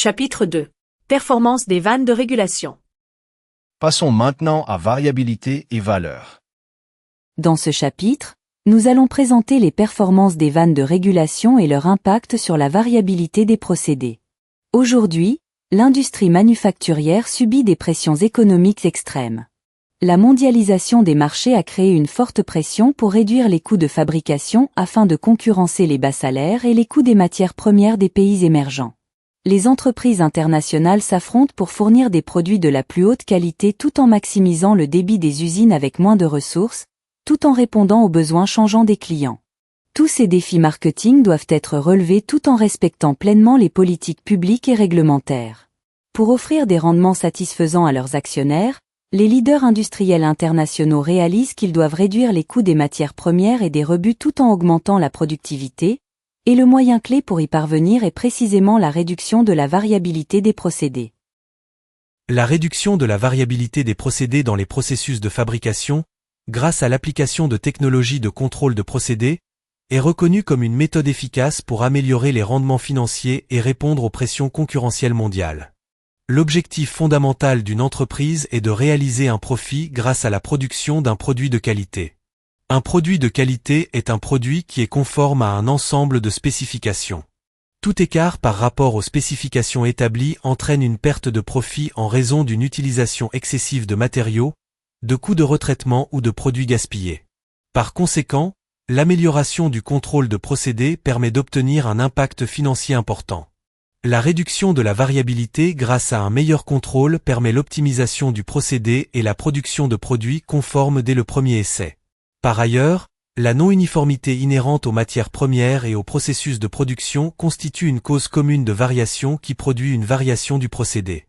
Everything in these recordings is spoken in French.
Chapitre 2. Performance des vannes de régulation. Passons maintenant à variabilité et valeur. Dans ce chapitre, nous allons présenter les performances des vannes de régulation et leur impact sur la variabilité des procédés. Aujourd'hui, l'industrie manufacturière subit des pressions économiques extrêmes. La mondialisation des marchés a créé une forte pression pour réduire les coûts de fabrication afin de concurrencer les bas salaires et les coûts des matières premières des pays émergents. Les entreprises internationales s'affrontent pour fournir des produits de la plus haute qualité tout en maximisant le débit des usines avec moins de ressources, tout en répondant aux besoins changeants des clients. Tous ces défis marketing doivent être relevés tout en respectant pleinement les politiques publiques et réglementaires. Pour offrir des rendements satisfaisants à leurs actionnaires, les leaders industriels internationaux réalisent qu'ils doivent réduire les coûts des matières premières et des rebuts tout en augmentant la productivité, et le moyen clé pour y parvenir est précisément la réduction de la variabilité des procédés. La réduction de la variabilité des procédés dans les processus de fabrication, grâce à l'application de technologies de contrôle de procédés, est reconnue comme une méthode efficace pour améliorer les rendements financiers et répondre aux pressions concurrentielles mondiales. L'objectif fondamental d'une entreprise est de réaliser un profit grâce à la production d'un produit de qualité. Un produit de qualité est un produit qui est conforme à un ensemble de spécifications. Tout écart par rapport aux spécifications établies entraîne une perte de profit en raison d'une utilisation excessive de matériaux, de coûts de retraitement ou de produits gaspillés. Par conséquent, l'amélioration du contrôle de procédés permet d'obtenir un impact financier important. La réduction de la variabilité grâce à un meilleur contrôle permet l'optimisation du procédé et la production de produits conformes dès le premier essai. Par ailleurs, la non-uniformité inhérente aux matières premières et aux processus de production constitue une cause commune de variation qui produit une variation du procédé.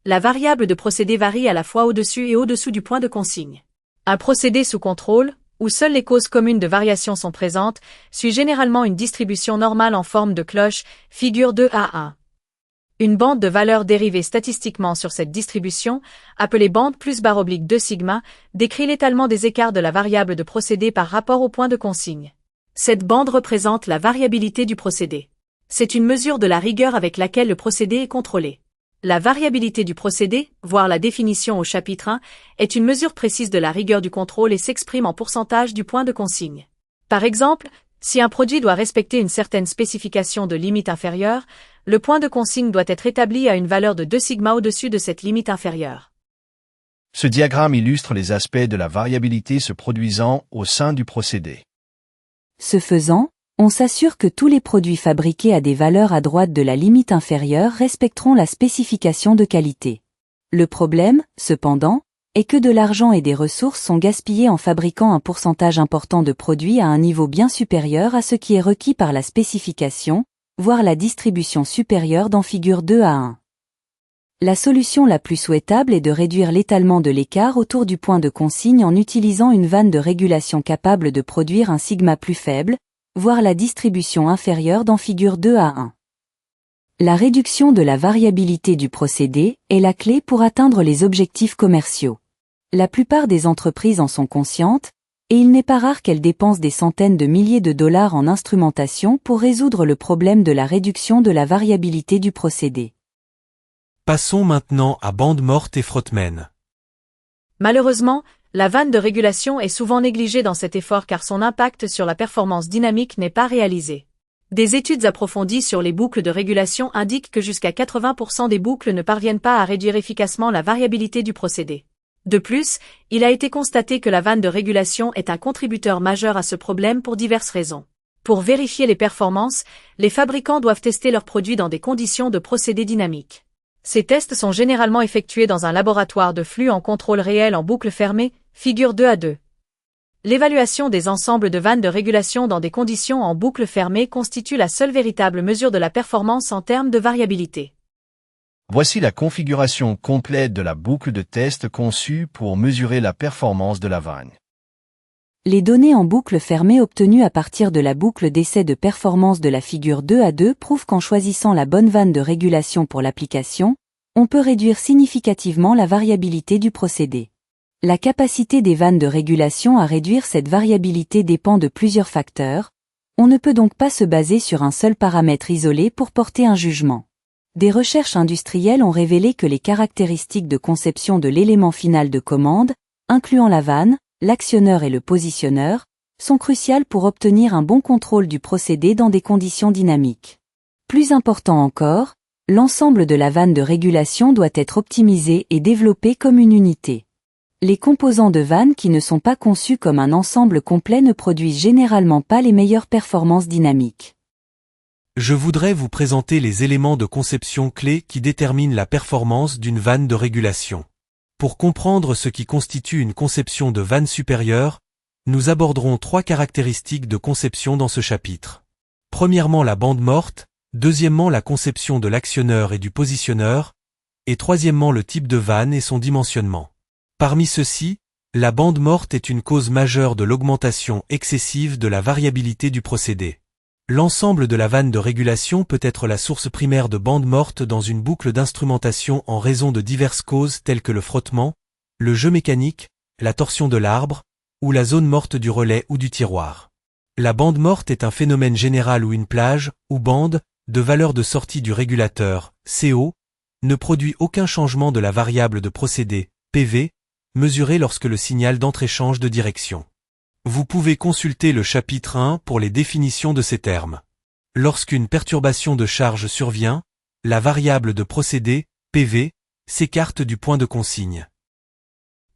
La variable de procédé varie à la fois au-dessus et au-dessous du point de consigne. Un procédé sous contrôle, où seules les causes communes de variation sont présentes, suit généralement une distribution normale en forme de cloche, figure 2A1. Une bande de valeurs dérivée statistiquement sur cette distribution, appelée bande plus barre oblique 2 sigma, décrit l'étalement des écarts de la variable de procédé par rapport au point de consigne. Cette bande représente la variabilité du procédé. C'est une mesure de la rigueur avec laquelle le procédé est contrôlé. La variabilité du procédé, voire la définition au chapitre 1, est une mesure précise de la rigueur du contrôle et s'exprime en pourcentage du point de consigne. Par exemple, si un produit doit respecter une certaine spécification de limite inférieure, le point de consigne doit être établi à une valeur de 2 sigma au-dessus de cette limite inférieure. Ce diagramme illustre les aspects de la variabilité se produisant au sein du procédé. Ce faisant, on s'assure que tous les produits fabriqués à des valeurs à droite de la limite inférieure respecteront la spécification de qualité. Le problème, cependant, est que de l'argent et des ressources sont gaspillés en fabriquant un pourcentage important de produits à un niveau bien supérieur à ce qui est requis par la spécification, voire la distribution supérieure dans figure 2A1. La solution la plus souhaitable est de réduire l'étalement de l'écart autour du point de consigne en utilisant une vanne de régulation capable de produire un sigma plus faible, voire la distribution inférieure dans figure 2A1. La réduction de la variabilité du procédé est la clé pour atteindre les objectifs commerciaux. La plupart des entreprises en sont conscientes, et il n'est pas rare qu'elles dépensent des centaines de milliers de dollars en instrumentation pour résoudre le problème de la réduction de la variabilité du procédé. Passons maintenant à bande morte et frottemène. Malheureusement, la vanne de régulation est souvent négligée dans cet effort car son impact sur la performance dynamique n'est pas réalisé. Des études approfondies sur les boucles de régulation indiquent que jusqu'à 80% des boucles ne parviennent pas à réduire efficacement la variabilité du procédé. De plus, il a été constaté que la vanne de régulation est un contributeur majeur à ce problème pour diverses raisons. Pour vérifier les performances, les fabricants doivent tester leurs produits dans des conditions de procédé dynamique. Ces tests sont généralement effectués dans un laboratoire de flux en contrôle réel en boucle fermée, figure 2A2. L'évaluation des ensembles de vannes de régulation dans des conditions en boucle fermée constitue la seule véritable mesure de la performance en termes de variabilité. Voici la configuration complète de la boucle de test conçue pour mesurer la performance de la vanne. Les données en boucle fermée obtenues à partir de la boucle d'essai de performance de la figure 2A2 prouvent qu'en choisissant la bonne vanne de régulation pour l'application, on peut réduire significativement la variabilité du procédé. La capacité des vannes de régulation à réduire cette variabilité dépend de plusieurs facteurs, on ne peut donc pas se baser sur un seul paramètre isolé pour porter un jugement. Des recherches industrielles ont révélé que les caractéristiques de conception de l'élément final de commande, incluant la vanne, l'actionneur et le positionneur, sont cruciales pour obtenir un bon contrôle du procédé dans des conditions dynamiques. Plus important encore, l'ensemble de la vanne de régulation doit être optimisé et développé comme une unité. Les composants de vanne qui ne sont pas conçus comme un ensemble complet ne produisent généralement pas les meilleures performances dynamiques. Je voudrais vous présenter les éléments de conception clés qui déterminent la performance d'une vanne de régulation. Pour comprendre ce qui constitue une conception de vanne supérieure, nous aborderons 3 caractéristiques de conception dans ce chapitre. Premièrement, la bande morte, deuxièmement, la conception de l'actionneur et du positionneur, et troisièmement, le type de vanne et son dimensionnement. Parmi ceux-ci, la bande morte est une cause majeure de l'augmentation excessive de la variabilité du procédé. L'ensemble de la vanne de régulation peut être la source primaire de bande morte dans une boucle d'instrumentation en raison de diverses causes telles que le frottement, le jeu mécanique, la torsion de l'arbre, ou la zone morte du relais ou du tiroir. La bande morte est un phénomène général où une plage, ou bande, de valeur de sortie du régulateur, CO, ne produit aucun changement de la variable de procédé, PV, mesurée lorsque le signal d'entrée change de direction. Vous pouvez consulter le chapitre 1 pour les définitions de ces termes. Lorsqu'une perturbation de charge survient, la variable de procédé, PV, s'écarte du point de consigne.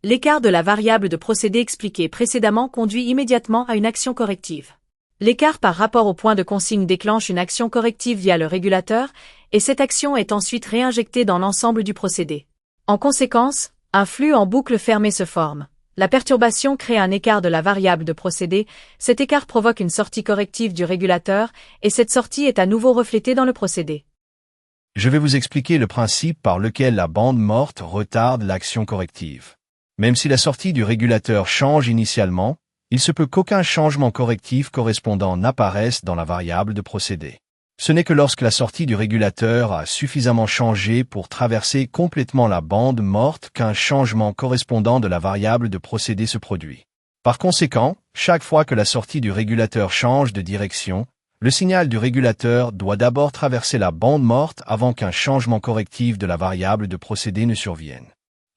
L'écart de la variable de procédé expliqué précédemment conduit immédiatement à une action corrective. L'écart par rapport au point de consigne déclenche une action corrective via le régulateur, et cette action est ensuite réinjectée dans l'ensemble du procédé. En conséquence, un flux en boucle fermée se forme. La perturbation crée un écart de la variable de procédé, cet écart provoque une sortie corrective du régulateur, et cette sortie est à nouveau reflétée dans le procédé. Je vais vous expliquer le principe par lequel la bande morte retarde l'action corrective. Même si la sortie du régulateur change initialement, il se peut qu'aucun changement correctif correspondant n'apparaisse dans la variable de procédé. Ce n'est que lorsque la sortie du régulateur a suffisamment changé pour traverser complètement la bande morte qu'un changement correspondant de la variable de procédé se produit. Par conséquent, chaque fois que la sortie du régulateur change de direction, le signal du régulateur doit d'abord traverser la bande morte avant qu'un changement correctif de la variable de procédé ne survienne.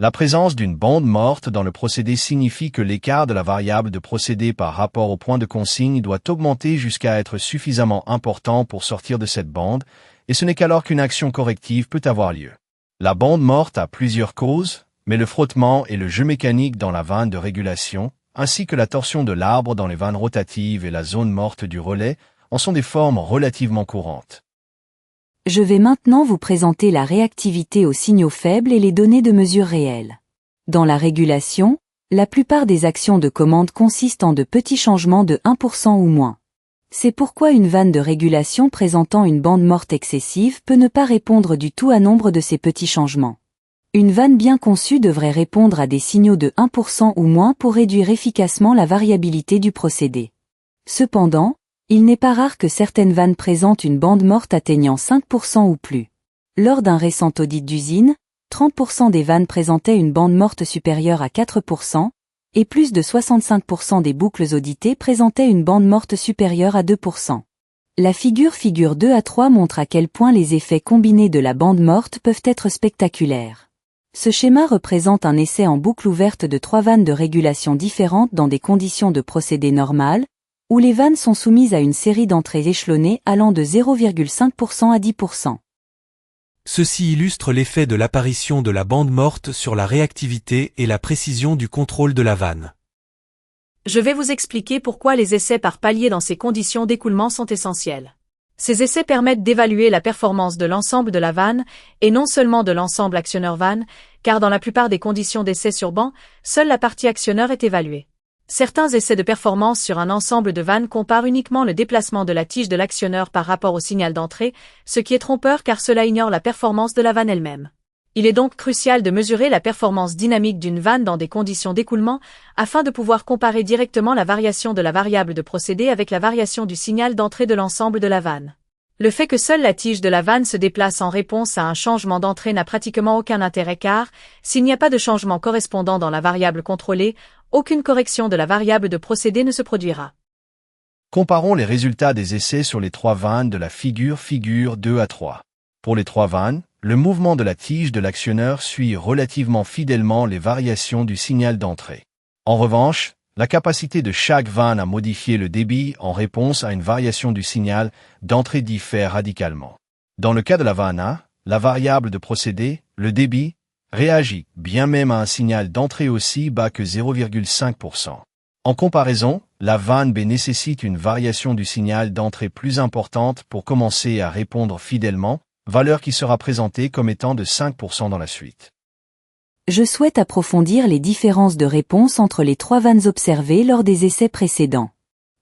La présence d'une bande morte dans le procédé signifie que l'écart de la variable de procédé par rapport au point de consigne doit augmenter jusqu'à être suffisamment important pour sortir de cette bande, et ce n'est qu'alors qu'une action corrective peut avoir lieu. La bande morte a plusieurs causes, mais le frottement et le jeu mécanique dans la vanne de régulation, ainsi que la torsion de l'arbre dans les vannes rotatives et la zone morte du relais, en sont des formes relativement courantes. Je vais maintenant vous présenter la réactivité aux signaux faibles et les données de mesure réelles. Dans la régulation, la plupart des actions de commande consistent en de petits changements de 1% ou moins. C'est pourquoi une vanne de régulation présentant une bande morte excessive peut ne pas répondre du tout à nombre de ces petits changements. Une vanne bien conçue devrait répondre à des signaux de 1% ou moins pour réduire efficacement la variabilité du procédé. Cependant, il n'est pas rare que certaines vannes présentent une bande morte atteignant 5% ou plus. Lors d'un récent audit d'usine, 30% des vannes présentaient une bande morte supérieure à 4%, et plus de 65% des boucles auditées présentaient une bande morte supérieure à 2%. La figure 2 à 3 montre à quel point les effets combinés de la bande morte peuvent être spectaculaires. Ce schéma représente un essai en boucle ouverte de 3 vannes de régulation différentes dans des conditions de procédé normales, où les vannes sont soumises à une série d'entrées échelonnées allant de 0,5% à 10%. Ceci illustre l'effet de l'apparition de la bande morte sur la réactivité et la précision du contrôle de la vanne. Je vais vous expliquer pourquoi les essais par palier dans ces conditions d'écoulement sont essentiels. Ces essais permettent d'évaluer la performance de l'ensemble de la vanne, et non seulement de l'ensemble actionneur-vanne, car dans la plupart des conditions d'essai sur banc, seule la partie actionneur est évaluée. Certains essais de performance sur un ensemble de vannes comparent uniquement le déplacement de la tige de l'actionneur par rapport au signal d'entrée, ce qui est trompeur car cela ignore la performance de la vanne elle-même. Il est donc crucial de mesurer la performance dynamique d'une vanne dans des conditions d'écoulement, afin de pouvoir comparer directement la variation de la variable de procédé avec la variation du signal d'entrée de l'ensemble de la vanne. Le fait que seule la tige de la vanne se déplace en réponse à un changement d'entrée n'a pratiquement aucun intérêt car, s'il n'y a pas de changement correspondant dans la variable contrôlée, aucune correction de la variable de procédé ne se produira. Comparons les résultats des essais sur les 3 vannes de la figure 2 à 3. Pour les 3 vannes, le mouvement de la tige de l'actionneur suit relativement fidèlement les variations du signal d'entrée. En revanche, la capacité de chaque vanne à modifier le débit en réponse à une variation du signal d'entrée diffère radicalement. Dans le cas de la vanne A, la variable de procédé, le débit, réagit bien même à un signal d'entrée aussi bas que 0,5%. En comparaison, la vanne B nécessite une variation du signal d'entrée plus importante pour commencer à répondre fidèlement, valeur qui sera présentée comme étant de 5% dans la suite. Je souhaite approfondir les différences de réponse entre les 3 vannes observées lors des essais précédents.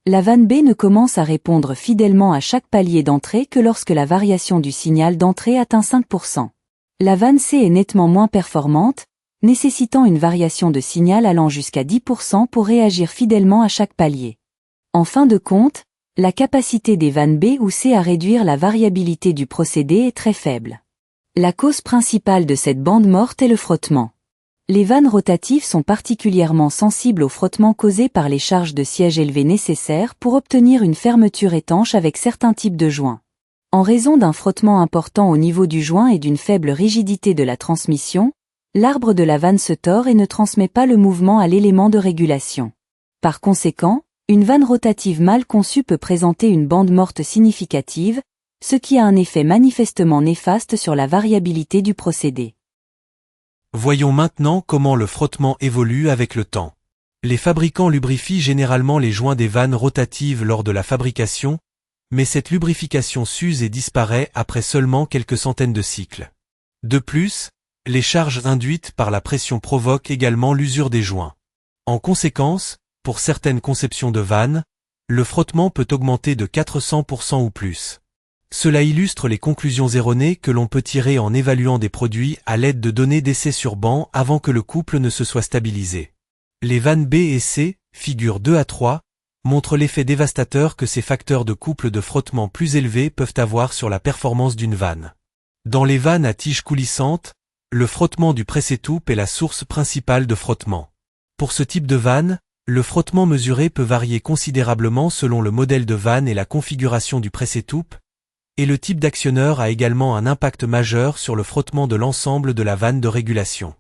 La vanne B ne commence à répondre fidèlement à chaque palier d'entrée que lorsque la variation du signal d'entrée atteint 5%. La vanne C est nettement moins performante, nécessitant une variation de signal allant jusqu'à 10% pour réagir fidèlement à chaque palier. En fin de compte, la capacité des vannes B ou C à réduire la variabilité du procédé est très faible. La cause principale de cette bande morte est le frottement. Les vannes rotatives sont particulièrement sensibles au frottement causé par les charges de siège élevées nécessaires pour obtenir une fermeture étanche avec certains types de joints. En raison d'un frottement important au niveau du joint et d'une faible rigidité de la transmission, l'arbre de la vanne se tord et ne transmet pas le mouvement à l'élément de régulation. Par conséquent, une vanne rotative mal conçue peut présenter une bande morte significative, ce qui a un effet manifestement néfaste sur la variabilité du procédé. Voyons maintenant comment le frottement évolue avec le temps. Les fabricants lubrifient généralement les joints des vannes rotatives lors de la fabrication, mais cette lubrification s'use et disparaît après seulement quelques centaines de cycles. De plus, les charges induites par la pression provoquent également l'usure des joints. En conséquence, pour certaines conceptions de vannes, le frottement peut augmenter de 400% ou plus. Cela illustre les conclusions erronées que l'on peut tirer en évaluant des produits à l'aide de données d'essai sur banc avant que le couple ne se soit stabilisé. Les vannes B et C, figures 2 à 3, montrent l'effet dévastateur que ces facteurs de couple de frottement plus élevés peuvent avoir sur la performance d'une vanne. Dans les vannes à tige coulissante, le frottement du pressé-toupe est la source principale de frottement. Pour ce type de vanne, le frottement mesuré peut varier considérablement selon le modèle de vanne et la configuration du pressé-toupe, et le type d'actionneur a également un impact majeur sur le frottement de l'ensemble de la vanne de régulation.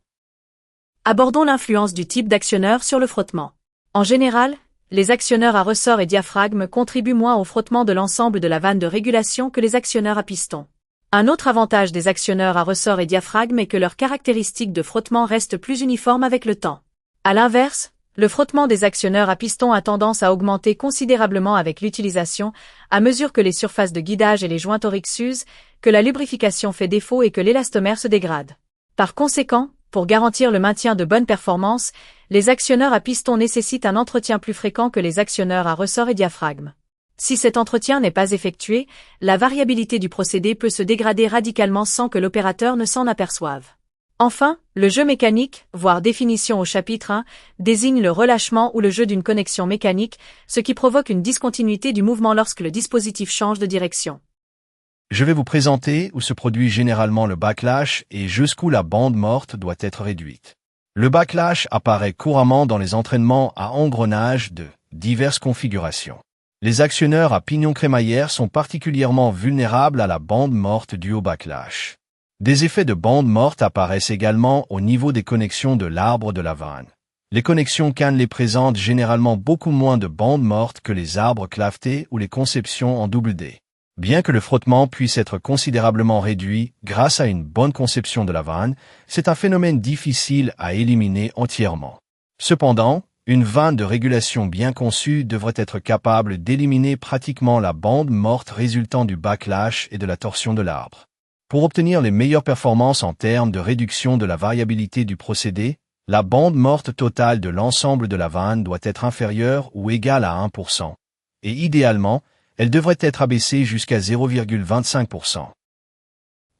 Abordons l'influence du type d'actionneur sur le frottement. En général, les actionneurs à ressort et diaphragme contribuent moins au frottement de l'ensemble de la vanne de régulation que les actionneurs à piston. Un autre avantage des actionneurs à ressort et diaphragme est que leurs caractéristiques de frottement restent plus uniformes avec le temps. À l'inverse, le frottement des actionneurs à piston a tendance à augmenter considérablement avec l'utilisation, à mesure que les surfaces de guidage et les joints toriques s'usent, que la lubrification fait défaut et que l'élastomère se dégrade. Par conséquent, pour garantir le maintien de bonnes performances, les actionneurs à piston nécessitent un entretien plus fréquent que les actionneurs à ressort et diaphragme. Si cet entretien n'est pas effectué, la variabilité du procédé peut se dégrader radicalement sans que l'opérateur ne s'en aperçoive. Enfin, le jeu mécanique, voire définition au chapitre 1, désigne le relâchement ou le jeu d'une connexion mécanique, ce qui provoque une discontinuité du mouvement lorsque le dispositif change de direction. Je vais vous présenter où se produit généralement le backlash et jusqu'où la bande morte doit être réduite. Le backlash apparaît couramment dans les entraînements à engrenage de diverses configurations. Les actionneurs à pignon crémaillère sont particulièrement vulnérables à la bande morte due au backlash. Des effets de bande morte apparaissent également au niveau des connexions de l'arbre de la vanne. Les connexions cannelées présentent généralement beaucoup moins de bande morte que les arbres clavetés ou les conceptions en double D. Bien que le frottement puisse être considérablement réduit grâce à une bonne conception de la vanne, c'est un phénomène difficile à éliminer entièrement. Cependant, une vanne de régulation bien conçue devrait être capable d'éliminer pratiquement la bande morte résultant du backlash et de la torsion de l'arbre. Pour obtenir les meilleures performances en termes de réduction de la variabilité du procédé, la bande morte totale de l'ensemble de la vanne doit être inférieure ou égale à 1%. Et idéalement, elle devrait être abaissée jusqu'à 0,25%.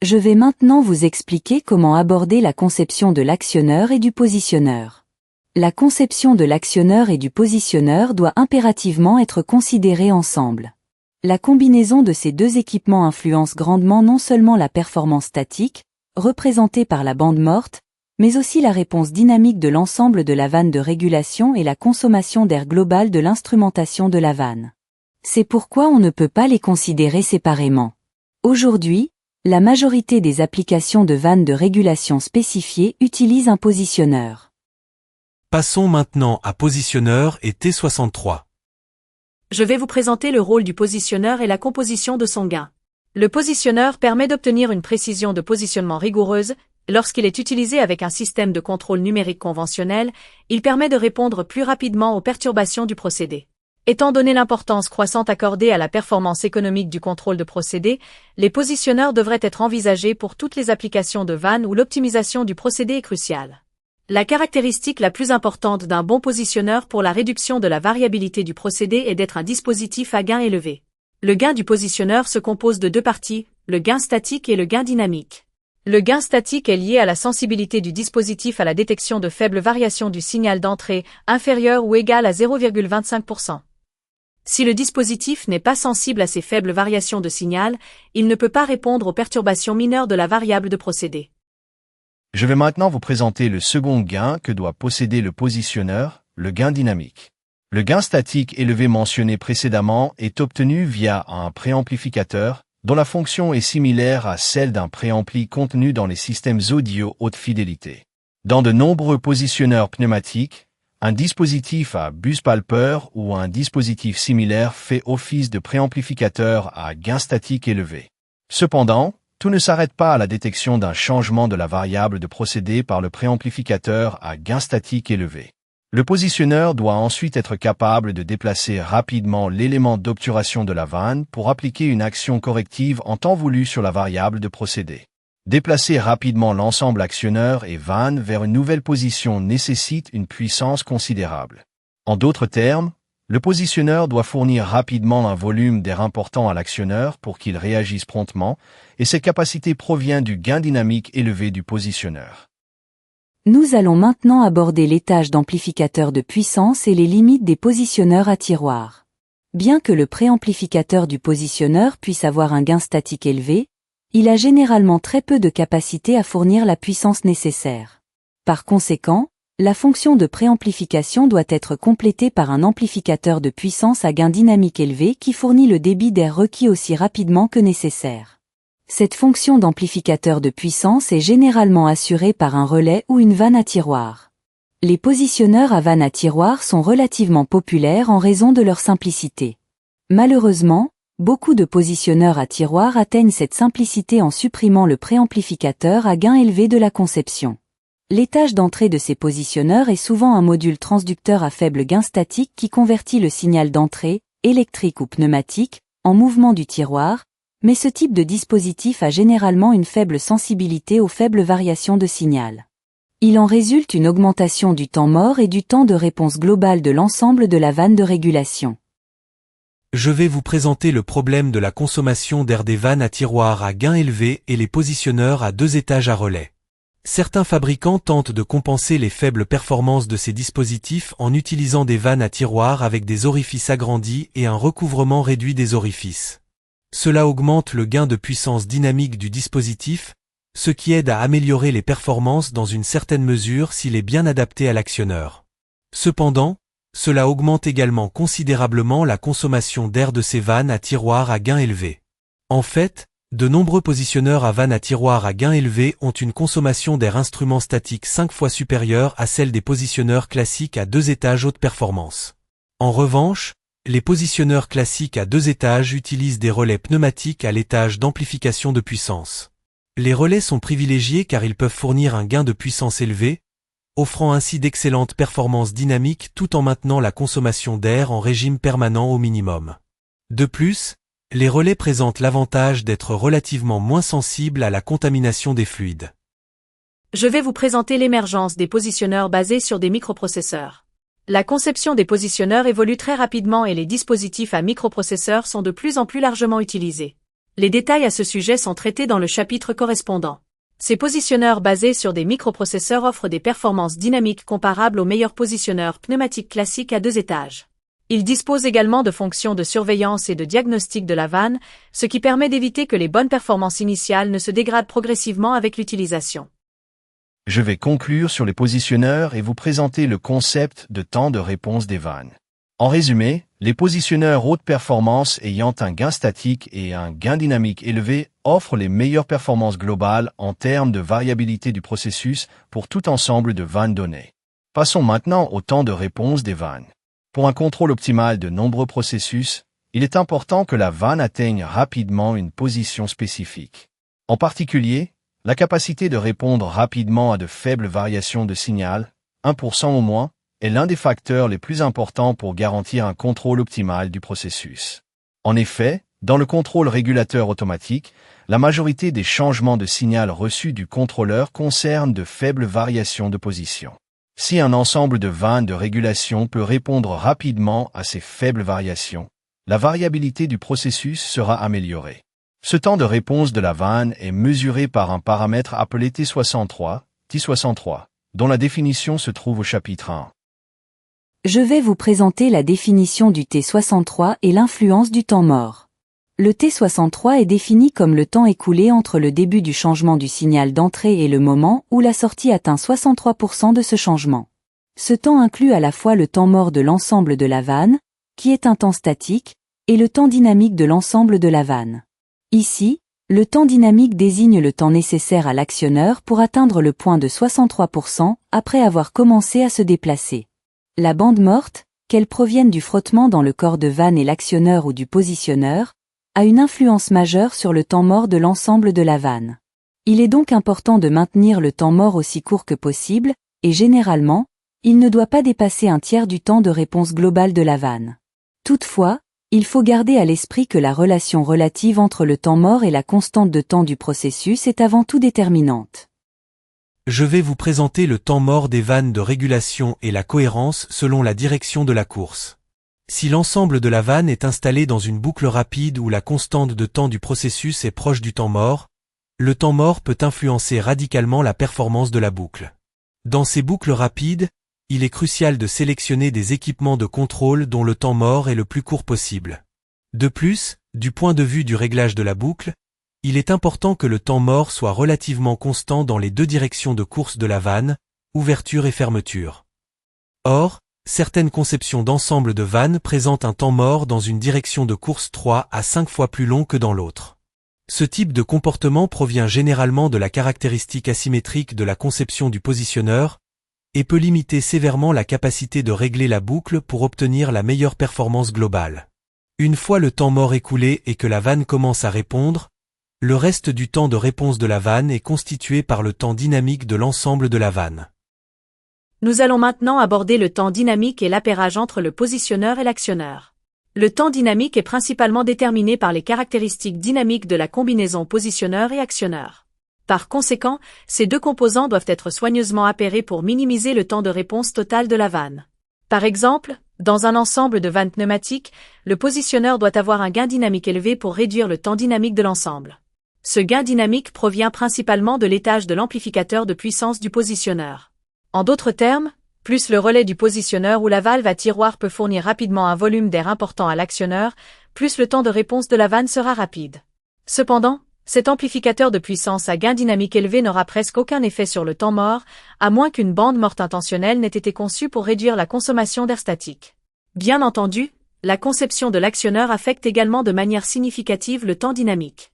Je vais maintenant vous expliquer comment aborder la conception de l'actionneur et du positionneur. La conception de l'actionneur et du positionneur doit impérativement être considérée ensemble. La combinaison de ces deux équipements influence grandement non seulement la performance statique, représentée par la bande morte, mais aussi la réponse dynamique de l'ensemble de la vanne de régulation et la consommation d'air globale de l'instrumentation de la vanne. C'est pourquoi on ne peut pas les considérer séparément. Aujourd'hui, la majorité des applications de vannes de régulation spécifiées utilisent un positionneur. Passons maintenant à positionneur et T63. Je vais vous présenter le rôle du positionneur et la composition de son gain. Le positionneur permet d'obtenir une précision de positionnement rigoureuse. Lorsqu'il est utilisé avec un système de contrôle numérique conventionnel, il permet de répondre plus rapidement aux perturbations du procédé. Étant donné l'importance croissante accordée à la performance économique du contrôle de procédé, les positionneurs devraient être envisagés pour toutes les applications de vannes où l'optimisation du procédé est cruciale. La caractéristique la plus importante d'un bon positionneur pour la réduction de la variabilité du procédé est d'être un dispositif à gain élevé. Le gain du positionneur se compose de deux parties, le gain statique et le gain dynamique. Le gain statique est lié à la sensibilité du dispositif à la détection de faibles variations du signal d'entrée, inférieure ou égale à 0,25%. Si le dispositif n'est pas sensible à ces faibles variations de signal, il ne peut pas répondre aux perturbations mineures de la variable de procédé. Je vais maintenant vous présenter le second gain que doit posséder le positionneur, le gain dynamique. Le gain statique élevé mentionné précédemment est obtenu via un préamplificateur, dont la fonction est similaire à celle d'un préampli contenu dans les systèmes audio haute fidélité. Dans de nombreux positionneurs pneumatiques, un dispositif à buspalper ou un dispositif similaire fait office de préamplificateur à gain statique élevé. Cependant, tout ne s'arrête pas à la détection d'un changement de la variable de procédé par le préamplificateur à gain statique élevé. Le positionneur doit ensuite être capable de déplacer rapidement l'élément d'obturation de la vanne pour appliquer une action corrective en temps voulu sur la variable de procédé. Déplacer rapidement l'ensemble actionneur et vanne vers une nouvelle position nécessite une puissance considérable. En d'autres termes, le positionneur doit fournir rapidement un volume d'air important à l'actionneur pour qu'il réagisse promptement, et cette capacité provient du gain dynamique élevé du positionneur. Nous allons maintenant aborder l'étage d'amplificateur de puissance et les limites des positionneurs à tiroir. Bien que le préamplificateur du positionneur puisse avoir un gain statique élevé, il a généralement très peu de capacité à fournir la puissance nécessaire. Par conséquent, la fonction de préamplification doit être complétée par un amplificateur de puissance à gain dynamique élevé qui fournit le débit d'air requis aussi rapidement que nécessaire. Cette fonction d'amplificateur de puissance est généralement assurée par un relais ou une vanne à tiroir. Les positionneurs à vanne à tiroir sont relativement populaires en raison de leur simplicité. Malheureusement, beaucoup de positionneurs à tiroir atteignent cette simplicité en supprimant le préamplificateur à gain élevé de la conception. L'étage d'entrée de ces positionneurs est souvent un module transducteur à faible gain statique qui convertit le signal d'entrée, électrique ou pneumatique, en mouvement du tiroir, mais ce type de dispositif a généralement une faible sensibilité aux faibles variations de signal. Il en résulte une augmentation du temps mort et du temps de réponse globale de l'ensemble de la vanne de régulation. Je vais vous présenter le problème de la consommation d'air des vannes à tiroir à gain élevé et les positionneurs à deux étages à relais. Certains fabricants tentent de compenser les faibles performances de ces dispositifs en utilisant des vannes à tiroir avec des orifices agrandis et un recouvrement réduit des orifices. Cela augmente le gain de puissance dynamique du dispositif, ce qui aide à améliorer les performances dans une certaine mesure s'il est bien adapté à l'actionneur. Cependant, cela augmente également considérablement la consommation d'air de ces vannes à tiroir à gain élevé. En fait, de nombreux positionneurs à vannes à tiroir à gain élevé ont une consommation d'air instrument statique 5 fois supérieure à celle des positionneurs classiques à deux étages haute performance. En revanche, les positionneurs classiques à deux étages utilisent des relais pneumatiques à l'étage d'amplification de puissance. Les relais sont privilégiés car ils peuvent fournir un gain de puissance élevé, offrant ainsi d'excellentes performances dynamiques tout en maintenant la consommation d'air en régime permanent au minimum. De plus, les relais présentent l'avantage d'être relativement moins sensibles à la contamination des fluides. Je vais vous présenter l'émergence des positionneurs basés sur des microprocesseurs. La conception des positionneurs évolue très rapidement et les dispositifs à microprocesseurs sont de plus en plus largement utilisés. Les détails à ce sujet sont traités dans le chapitre correspondant. Ces positionneurs basés sur des microprocesseurs offrent des performances dynamiques comparables aux meilleurs positionneurs pneumatiques classiques à deux étages. Ils disposent également de fonctions de surveillance et de diagnostic de la vanne, ce qui permet d'éviter que les bonnes performances initiales ne se dégradent progressivement avec l'utilisation. Je vais conclure sur les positionneurs et vous présenter le concept de temps de réponse des vannes. En résumé, les positionneurs haute performance ayant un gain statique et un gain dynamique élevé offre les meilleures performances globales en termes de variabilité du processus pour tout ensemble de vannes données. Passons maintenant au temps de réponse des vannes. Pour un contrôle optimal de nombreux processus, il est important que la vanne atteigne rapidement une position spécifique. En particulier, la capacité de répondre rapidement à de faibles variations de signal, 1% au moins, est l'un des facteurs les plus importants pour garantir un contrôle optimal du processus. En effet, dans le contrôle régulateur automatique, la majorité des changements de signal reçus du contrôleur concernent de faibles variations de position. Si un ensemble de vannes de régulation peut répondre rapidement à ces faibles variations, la variabilité du processus sera améliorée. Ce temps de réponse de la vanne est mesuré par un paramètre appelé T63, dont la définition se trouve au chapitre 1. Je vais vous présenter la définition du T63 et l'influence du temps mort. Le T63 est défini comme le temps écoulé entre le début du changement du signal d'entrée et le moment où la sortie atteint 63% de ce changement. Ce temps inclut à la fois le temps mort de l'ensemble de la vanne, qui est un temps statique, et le temps dynamique de l'ensemble de la vanne. Ici, le temps dynamique désigne le temps nécessaire à l'actionneur pour atteindre le point de 63% après avoir commencé à se déplacer. La bande morte, qu'elle provienne du frottement dans le corps de vanne et l'actionneur ou du positionneur, a une influence majeure sur le temps mort de l'ensemble de la vanne. Il est donc important de maintenir le temps mort aussi court que possible, et généralement, il ne doit pas dépasser un tiers du temps de réponse globale de la vanne. Toutefois, il faut garder à l'esprit que la relation relative entre le temps mort et la constante de temps du processus est avant tout déterminante. Je vais vous présenter le temps mort des vannes de régulation et la cohérence selon la direction de la course. Si l'ensemble de la vanne est installé dans une boucle rapide où la constante de temps du processus est proche du temps mort, le temps mort peut influencer radicalement la performance de la boucle. Dans ces boucles rapides, il est crucial de sélectionner des équipements de contrôle dont le temps mort est le plus court possible. De plus, du point de vue du réglage de la boucle, il est important que le temps mort soit relativement constant dans les deux directions de course de la vanne, ouverture et fermeture. Or, certaines conceptions d'ensemble de vannes présentent un temps mort dans une direction de course 3 à 5 fois plus long que dans l'autre. Ce type de comportement provient généralement de la caractéristique asymétrique de la conception du positionneur, et peut limiter sévèrement la capacité de régler la boucle pour obtenir la meilleure performance globale. Une fois le temps mort écoulé et que la vanne commence à répondre, le reste du temps de réponse de la vanne est constitué par le temps dynamique de l'ensemble de la vanne. Nous allons maintenant aborder le temps dynamique et l'appairage entre le positionneur et l'actionneur. Le temps dynamique est principalement déterminé par les caractéristiques dynamiques de la combinaison positionneur et actionneur. Par conséquent, ces deux composants doivent être soigneusement appairés pour minimiser le temps de réponse total de la vanne. Par exemple, dans un ensemble de vannes pneumatiques, le positionneur doit avoir un gain dynamique élevé pour réduire le temps dynamique de l'ensemble. Ce gain dynamique provient principalement de l'étage de l'amplificateur de puissance du positionneur. En d'autres termes, plus le relais du positionneur ou la valve à tiroir peut fournir rapidement un volume d'air important à l'actionneur, plus le temps de réponse de la vanne sera rapide. Cependant, cet amplificateur de puissance à gain dynamique élevé n'aura presque aucun effet sur le temps mort, à moins qu'une bande morte intentionnelle n'ait été conçue pour réduire la consommation d'air statique. Bien entendu, la conception de l'actionneur affecte également de manière significative le temps dynamique.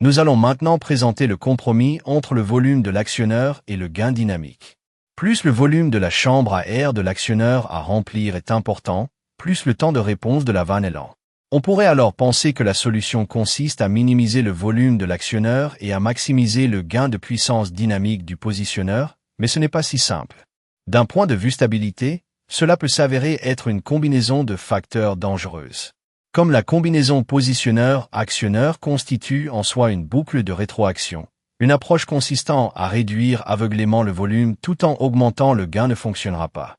Nous allons maintenant présenter le compromis entre le volume de l'actionneur et le gain dynamique. Plus le volume de la chambre à air de l'actionneur à remplir est important, plus le temps de réponse de la vanne est lent. On pourrait alors penser que la solution consiste à minimiser le volume de l'actionneur et à maximiser le gain de puissance dynamique du positionneur, mais ce n'est pas si simple. D'un point de vue stabilité, cela peut s'avérer être une combinaison de facteurs dangereuse. Comme la combinaison positionneur-actionneur constitue en soi une boucle de rétroaction, une approche consistant à réduire aveuglément le volume tout en augmentant le gain ne fonctionnera pas.